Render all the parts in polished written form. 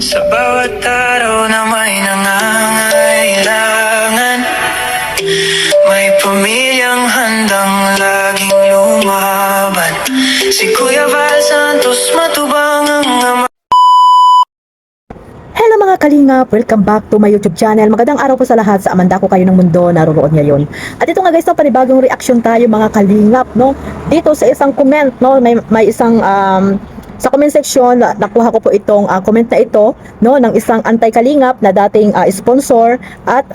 Sa bawat araw na may nangangailangan, may pamilyang handang laging lumaban. Si Kuya Val Santos matubang ang ama. Hello mga kalingap! Welcome back to my YouTube channel. Magandang araw po sa lahat sa Amanda ko kayo ng mundo naroon ngayon. At ito nga guys, no, panibagong reaction tayo mga kalingap, no? Dito sa isang comment, no, may isang sa comment section, nakuha ko po itong comment na ito, no, ng isang anti-kalingap na dating sponsor at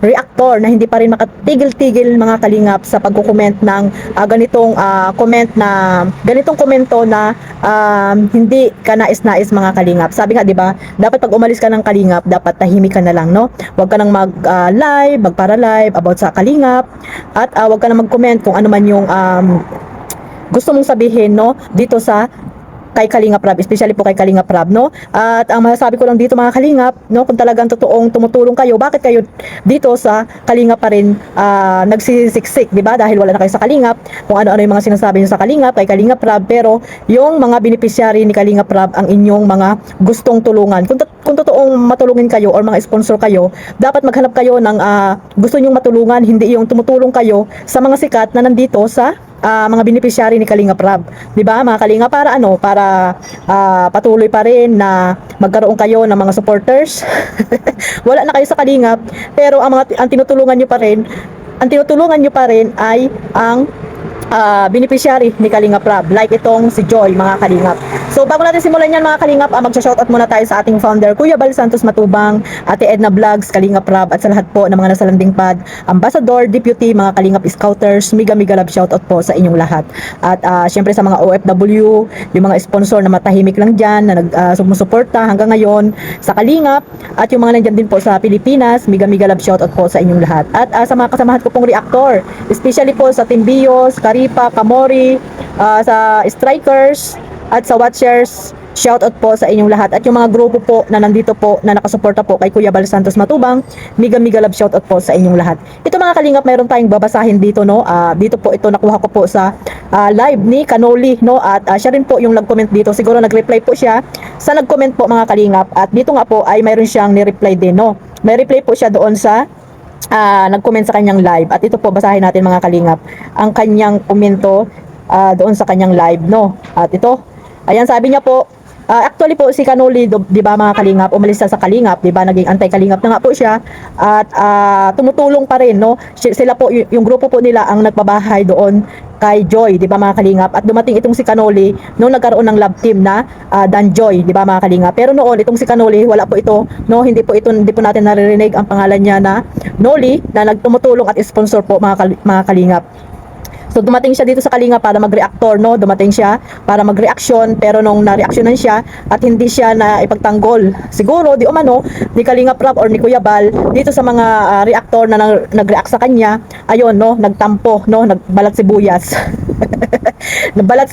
reactor na hindi pa rin makatigil-tigil mga kalingap sa pagko-comment ng ganitong comment na ganitong komento na hindi ka nais-nais mga kalingap. Sabi nga 'di ba, dapat pag umalis ka ng kalingap, dapat tahimik ka na lang, no? Huwag ka nang mag-live, magpara-live about sa kalingap at huwag ka nang mag-comment kung ano man yung gusto mong sabihin, no, dito sa kay Kalingap Rab, especially po kay Kalingap Rab, no? At ang masasabi ko lang dito mga kalingap, no, kung talagang totoong tumutulong kayo, bakit kayo dito sa kalingap pa rin nagsisiksik, di ba? Dahil wala na kayo sa kalingap, kung ano-ano yung mga sinasabi niyo sa kalingap, kay Kalingap Rab, pero yung mga beneficiary ni Kalingap Rab ang inyong mga gustong tulungan. Kung totoong matulungin kayo or mga sponsor kayo, dapat maghanap kayo ng gusto nyong matulungan, hindi yung tumutulong kayo sa mga sikat na nandito sa mga beneficiary ni Kalingap Rab. 'Di ba? Mga Kalingap, para ano? Para patuloy pa rin na magkaroon kayo ng mga supporters. Wala na kayo sa Kalingap, pero ang tinutulungan niyo pa rin ay ang beneficiary ni Kalingap Rab, like itong si Joy mga kalingap. So bago natin simulan yan mga kalingap, magsha-shoutout muna tayo sa ating founder Kuya Val Santos Matubang, Ate Edna Vlogs, Kalingap Rab, at sa lahat po ng mga nasa landing pad, Ambassador, Deputy, mga Kalingap Scouters, mega love shoutout po sa inyong lahat. At syempre sa mga OFW, yung mga sponsor na matahimik lang dyan na sumusuporta hanggang ngayon sa Kalingap, at yung mga nandyan din po sa Pilipinas, mega love shoutout po sa inyong lahat. At sa mga kasamahan ko pong reactor, especially po sa Team Bios, Karipa, Kamori, sa Strikers, at sa Watchers, shoutout po sa inyong lahat. At yung mga grupo po na nandito po na nakasuporta po kay Kuya Val Santos Matubang, mega love shoutout po sa inyong lahat. Ito mga kalingap, mayroon tayong babasahin dito, no? Dito po ito nakuha ko po sa live ni Kanoli, no? At siya rin po yung nag-comment dito. Siguro nag-reply po siya sa nag-comment po mga kalingap. At dito nga po ay mayroon siyang ni-reply din, no? May reply po siya doon sa nag-comment sa kanyang live. At ito po, basahin natin mga kalingap ang kanyang komento doon sa kanyang live, no? At ito, ayan, sabi niya po, actually po si Kanoli, di ba mga kalingap, umalis sa kalingap, di ba, naging anti-kalingap na nga po siya, at tumutulong pa rin, no? Sila po, yung grupo po nila ang nagpabahay doon kay Joy, di ba mga kalingap, at dumating itong si Kanoli noong nagkaroon ng love team na Dan Joy, di ba mga kalingap. Pero noon itong si Kanoli, wala po ito, no, hindi po natin naririnig ang pangalan niya na Noli, na nagtumutulong at sponsor po mga kalingap. So dumating siya dito sa Kalingap para mag-reactor, no? Dumating siya para mag-reaction, pero nung na-reactionan siya at hindi siya na ipagtanggol, siguro di umano ni Kalingap Rab or ni Kuya Val dito sa mga reactor na nag-react sa kanya, ayun, no, nagtampo, no, nagbalat sibuyas. nagbalat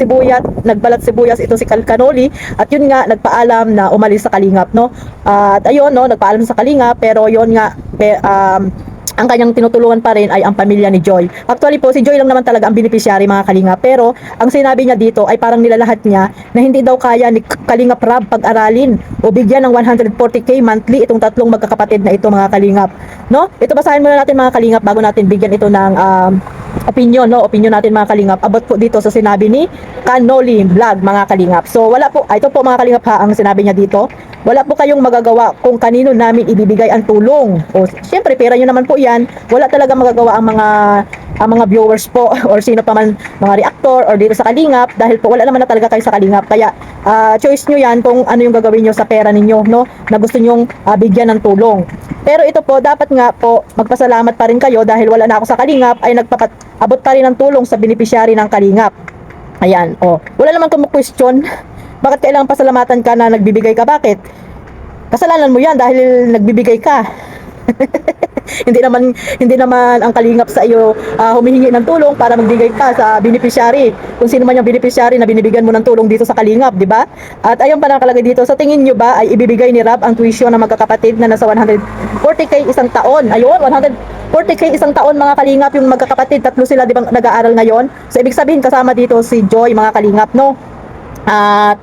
sibuyas ito si Kanoli, at yun nga nagpaalam na umalis sa Kalingap, no? At ayun, no, nagpaalam sa Kalingap, pero yun nga ang kanyang tinutulungan pa rin ay ang pamilya ni Joy. Actually po, si Joy lang naman talaga ang beneficiary mga kalingap. Pero ang sinabi niya dito ay parang nilalahat niya na hindi daw kaya ni Kalingap Rab pag-aralin o bigyan ng 140k monthly itong tatlong magkakapatid na ito mga kalingap. No? Ito, basahin muna natin mga kalingap bago natin bigyan ito ng opinion, no? Opinion natin mga kalingap about po dito sa sinabi ni Kanoli Vlog mga kalingap. So wala po, ito po mga kalingap ha, ang sinabi niya dito. Wala po kayong magagawa kung kanino namin ibibigay ang tulong. O syempre pera niyo naman po 'yan. Wala talaga magagawa ang mga viewers po or sino pa man, mga reactor or dito sa Kalingap, dahil po wala naman na talaga kayo sa Kalingap. Kaya choice niyo 'yan kung ano yung gagawin niyo sa pera ninyo, no? Na gusto niyo bigyan ng tulong. Pero ito po, dapat nga po magpasalamat pa rin kayo dahil wala na ako sa Kalingap, ay abot pa rin ng tulong sa beneficiary ng Kalingap. Ayan, oh. Wala naman kumu-question. Bakit kailangan pasalamatan ka na nagbibigay ka? Bakit? Kasalanan mo yan dahil nagbibigay ka. hindi naman ang Kalingap sa iyo humihingi ng tulong para magbigay ka sa beneficiary. Kung sino man yung beneficiary na binibigyan mo ng tulong dito sa Kalingap, di ba? At ayun pa nakalagay dito, sa tingin nyo ba ay ibibigay ni Rab ang tuition ng magkakapatid na nasa 140k isang taon? Ayun, 140k isang taon mga kalingap, yung magkakapatid, tatlo sila, di ba, nag-aaral ngayon. So ibig sabihin kasama dito si Joy mga kalingap, no? At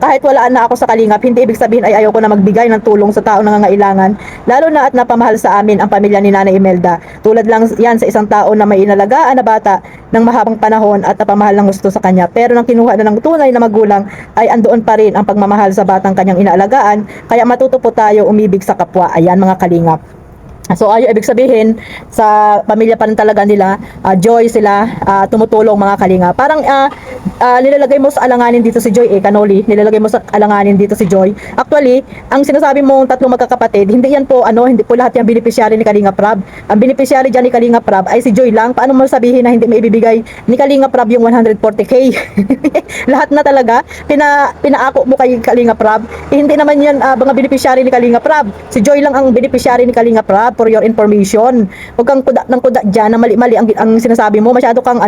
kahit wala na ako sa kalingap, hindi ibig sabihin ay ayaw ko na magbigay ng tulong sa taong nangangailangan, lalo na at napamahal sa amin ang pamilya ni Nanay Imelda. Tulad lang yan sa isang tao na may inalagaan na bata ng mahabang panahon at napamahal ng gusto sa kanya. Pero nang kinuha na ng tunay na magulang, ay andoon pa rin ang pagmamahal sa batang kanyang inaalagaan, kaya matuto po tayo umibig sa kapwa. Ayan mga kalingap. So ayo ibig sabihin sa pamilya pa rin talaga nila, Joy sila tumutulong mga kalinga. Parang nilalagay mo sa alanganin dito si Joy Kanoli, nilalagay mo sa alanganin dito si Joy. Actually, ang sinasabi mong tatlong magkakapatid, hindi yan po hindi po lahat yung beneficiary ni Kalinga Prab. Ang beneficiary diyan ni Kalinga Prab ay si Joy lang. Paano mo sabihin na hindi maibibigay ni Kalinga Prab yung 140k? Lahat na talaga pinaako mo kay Kalinga Prab. Hindi naman yan mga beneficiary ni Kalinga Prab. Si Joy lang ang beneficiary ni Kalinga Prab. For your information. Huwag kang kuda ng kuda dyan na mali-mali ang sinasabi mo. Masyado kang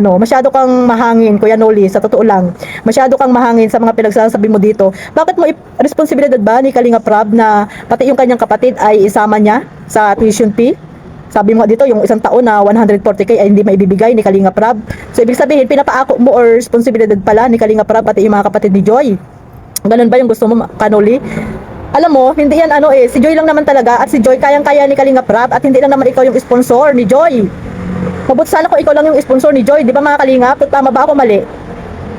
mahangin, Kuya Noli, sa totoo lang. Masyado kang mahangin sa mga pinagsasabi mo dito. Bakit mo responsibilidad ba ni Kalinga Prab na pati yung kanyang kapatid ay isama niya sa tuition fee? Sabi mo dito, yung isang taon na 140k ay hindi maibibigay ni Kalinga Prab. So, ibig sabihin, pinapaako mo or responsibilidad pala ni Kalinga Prab pati yung mga kapatid ni Joy. Ganun ba yung gusto mo, Kanoli? Alam mo, hindi yan si Joy lang naman talaga at si Joy kayang-kaya ni Kalinga Prab at hindi lang naman ikaw yung sponsor ni Joy. Mabuti sana kung ikaw lang yung sponsor ni Joy, di ba mga Kalinga? Tama ba ako mali?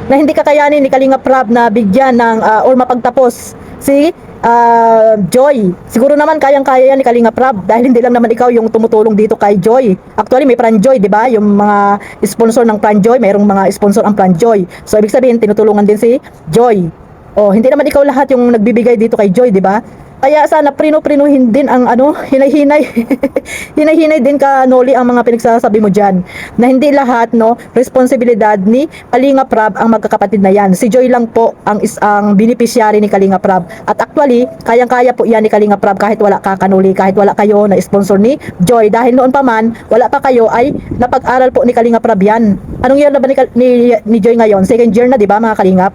Na hindi kakayanin ni Kalinga Prab na bigyan ng or mapagtapos si Joy. Siguro naman kayang-kaya yan ni Kalinga Prab dahil hindi lang naman ikaw yung tumutulong dito kay Joy. Actually, may Pranjoy, di ba? Yung mga sponsor ng Pranjoy, mayroong mga sponsor ang Pranjoy. So, ibig sabihin, tinutulungan din si Joy. Oh, hindi naman ikaw lahat yung nagbibigay dito kay Joy, di ba? Kaya sana prino-prinuhin din ang hinay-hinay. Hinay-hinay din Noli ang mga pinagsasabi mo diyan. Na hindi lahat responsibilidad ni Kalinga Prab ang magkakapatid na yan. Si Joy lang po ang beneficiary ni Kalinga Prab. At actually, kayang-kaya po yan ni Kalinga Prab kahit wala ka Noli, kahit wala kayo na sponsor ni Joy. Dahil noon pa man, wala pa kayo ay napag-aral po ni Kalinga Prab yan. Anong year na ba ni Joy ngayon? Second year na, di ba mga Kalingap?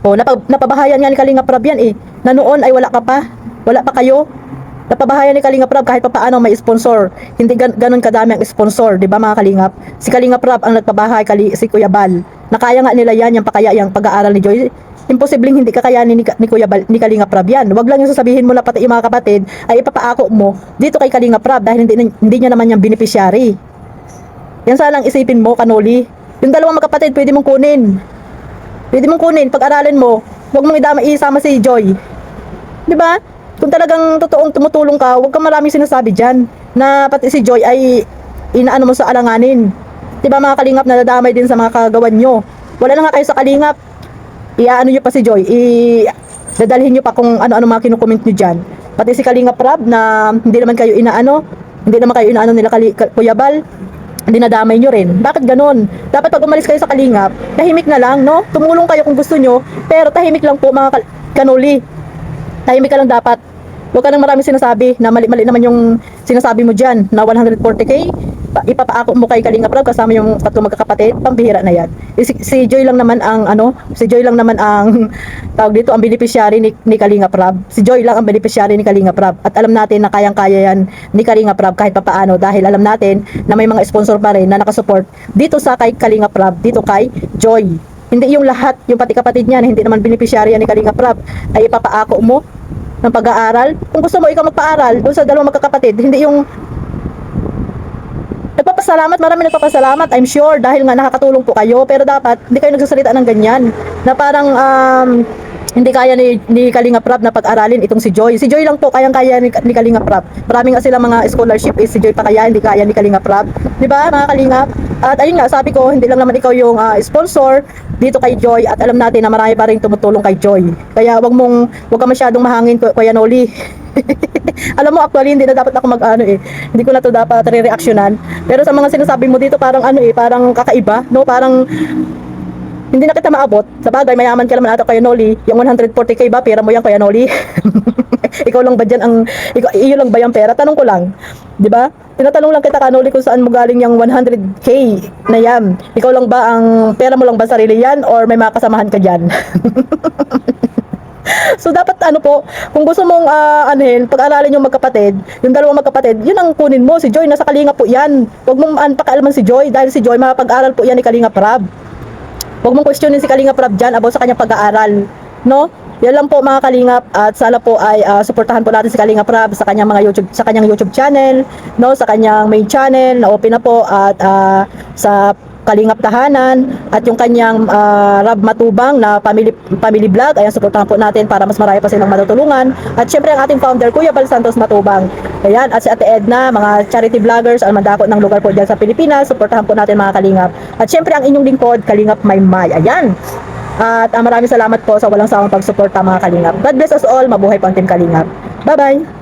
Oh, napabahayan nga ni Kalinga Prab yan na noon ay wala pa kayo. Napabahayan ni Kalinga Prab kahit papaano may sponsor. Hindi ganun kadami ang sponsor, di ba mga Kalingap? Si Kalinga Prab ang nagpabahay, si Kuya Bal. Nakaya nga nila yan, yung pag-aaral ni Joy. Imposibleng hindi kakayanin ni Kuya Bal, ni Kalinga Prab yan. Huwag lang yung sasabihin mo na pati yung mga kapatid ay ipapaako mo dito kay Kalinga Prab dahil hindi niya naman yung beneficiary. Yan salang isipin mo, Kanoli. Yung dalawang magkapatid pwede mong kunin. Pwede mong kunin, pag-aralin mo. Huwag mong isama si Joy. Di ba? Kung talagang totoong tumutulong ka, huwag kang maraming sinasabi dyan. Na pati si Joy ay inaano mo sa alanganin. Di ba mga Kalingap, nadadamay din sa mga kagawan nyo. Wala na nga kayo sa Kalingap. Iaano nyo pa si Joy. Dadalhin nyo pa kung ano-ano mga kinukomment nyo dyan. Pati si Kalingap Prab na hindi naman kayo inaano nila Kuya Bal. Dinadamay nyo rin. Bakit ganon? Dapat pag umalis kayo sa Kalingap, tahimik na lang, no? Tumulong kayo kung gusto nyo, pero tahimik lang po mga Kanoli. Tahimik ka lang dapat. Huwag ka nang maraming sinasabi na mali-mali naman yung sinasabi mo dyan na 140k. Ipapaako mo kay Kalinga Prab kasama yung tatlong magkakapatid, pambihira na yan. Si Joy lang naman ang tawag dito, ang beneficiary ni Kalinga Prab. Si Joy lang ang beneficiary ni Kalinga Prab. At alam natin na kayang-kaya yan ni Kalinga Prab kahit papaano dahil alam natin na may mga sponsor pa rin na nakasupport dito sa kay Kalinga Prab, dito kay Joy. Hindi yung lahat, yung pati kapatid niya na hindi naman beneficiary yan ni Kalinga Prab ay ipapaako mo ng pag-aaral. Kung gusto mo ikaw magpaaral doon sa dalawang magkakapatid, hindi yung marami nagpapasalamat, I'm sure, dahil nga nakakatulong po kayo, pero dapat hindi kayo nagsasalita ng ganyan, na parang hindi kaya ni Kalinga Prab na pag-aralin itong si Joy. Si Joy lang po kayang-kaya ni Kalinga Prab. Marami nga sila mga scholarship, si Joy pa kaya, hindi kaya ni Kalinga Prab. Di ba mga Kalinga? At ayun nga, sabi ko, hindi lang naman ikaw yung sponsor dito kay Joy at alam natin na marami pa rin tumutulong kay Joy. Kaya wag ka masyadong mahangin, Kuya Noli. Alam mo, actually, hindi na dapat ako hindi ko na to dapat re-reactionan. Pero sa mga sinasabi mo dito, parang parang kakaiba, no? Parang hindi na kita maabot. Sa bagay, mayaman ka naman ata, Kuya Noli. Yung 140k ba, pera mo yan, Kuya Noli? Ikaw lang ba dyan iyo lang ba yung pera? Tanong ko lang. Di ba? Tinatanong lang kita, Kanoli, kung saan mo galing yung 100k na yan. Ikaw lang ba pera mo lang ba sarili yan? Or may mga kasamahan ka dyan? So dapat kung gusto mong pag-aralin yung magkapatid, yung dalawang magkapatid, yun ang kunin mo. Si Joy nasa Kalinga po yan. Huwag mong pakialaman si Joy dahil si Joy mapag-aral po yan ni Kalinga Prab. Huwag mong questionin si Kalingap Rab dyan about sa kanyang pag-aaral, no? Yan lang po mga Kalingap, at sana po ay suportahan po natin si Kalingap Rab sa kanyang mga kanyang YouTube channel, no, sa kanyang main channel na open na po, at sa Kalingap Tahanan, at yung kanyang Rab Matubang na family vlog. Ayan, suportahan po natin para mas marami pa silang matutulungan. At syempre ang ating founder, Kuya Val Santos Matubang. Ayan, at si Ate Edna, mga charity vloggers, ang mandakot ng lugar po dyan sa Pilipinas. Suportahan po natin mga Kalingap. At syempre ang inyong lingkod, Kalingap Maymay. Ayan. At maraming salamat po sa walang sawang pagsuporta mga Kalingap. God bless us all. Mabuhay po ang Team Kalingap. Bye-bye!